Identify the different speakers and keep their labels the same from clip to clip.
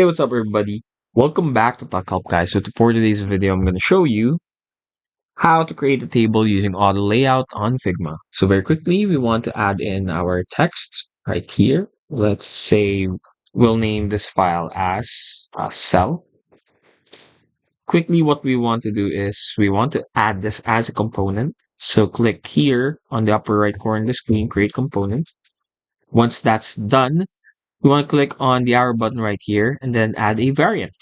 Speaker 1: Hey, what's up, everybody? Welcome back to Talk Help, guys. So, for today's video, I'm going to show you how to create a table using auto layout on Figma. So, very quickly, we want to add in our text right here. Let's say we'll name this file as cell. Quickly, what we want to do is we want to add this as a component. So, click here on the upper right corner of the screen, create component. Once that's done, we want to click on the arrow button right here and then add a variant.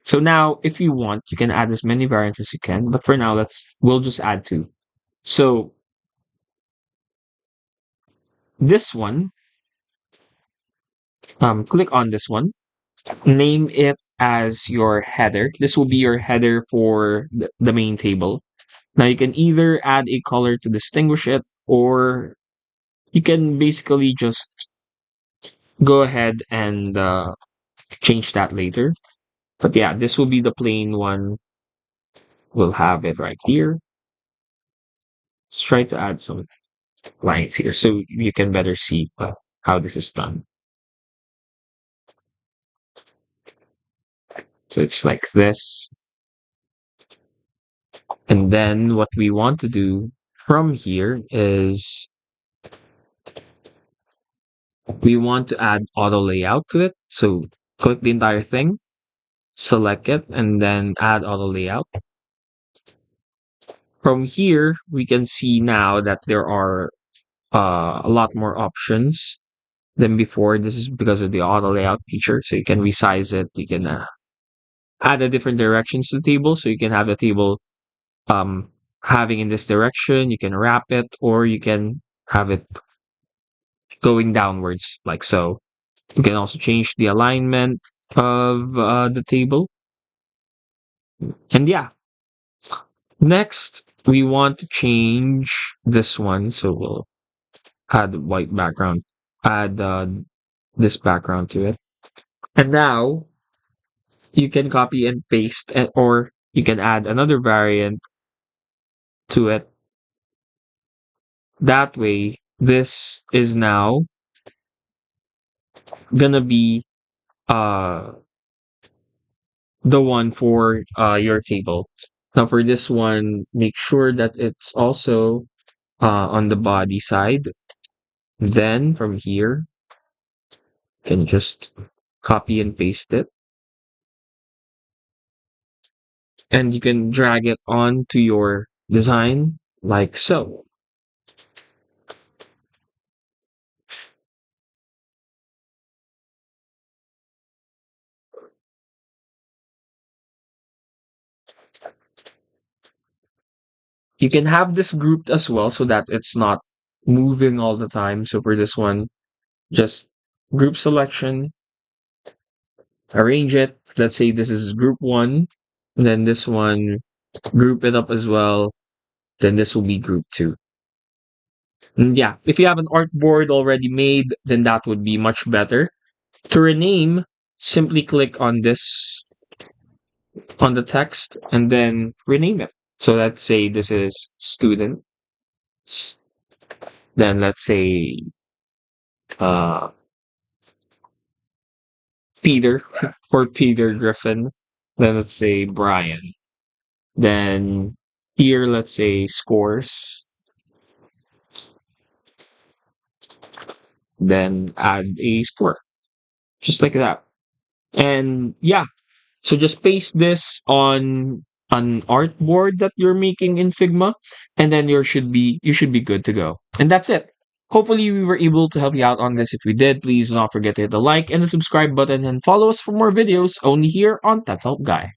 Speaker 1: So now, if you want, you can add as many variants as you can, but for now, we'll just add two. So this one, click on this one, name it as your header. This will be your header for the main table. Now you can either add a color to distinguish it, or you can basically just go ahead and change that later. But yeah, this will be the plain one. We'll have it right here. Let's try to add some lines here so you can better see how this is done. So it's like this. And then what we want to do from here is we want to add auto layout to it. So click the entire thing, select it, and then add auto layout. From here, we can see now that there are a lot more options than before. This is because of the auto layout feature. So you can resize it. You can add a different directions to the table. So you can have the table um, having in this direction. You can wrap it, or you can have it going downwards like so. You can also change the alignment of the table. And yeah, next we want to change this one. So we'll add white background, add this background to it. And now you can copy and paste, or you can add another variant to it. That way, this is now gonna be uh the one for your table. Now for this one, make sure that it's also on the body side. Then from here, you can just copy and paste it. And you can drag it onto your design like so. You can have this grouped as well so that it's not moving all the time. So for this one, just group selection, arrange it. Let's say this is group one, then this one, group it up as well. Then this will be group two. And yeah, if you have an artboard already made, then that would be much better. To rename, simply click on this, on the text, and then rename it. So let's say this is student. Then let's say uh, Peter for Peter Griffin. Then let's say Brian. Then here, let's say scores. Then add a score, just like that. And yeah, so just paste this on an artboard that you're making in Figma, and then you should be good to go. And that's it. Hopefully we were able to help you out on this. If we did, please do not forget to hit the like and the subscribe button and follow us for more videos only here on Tech Help Guy.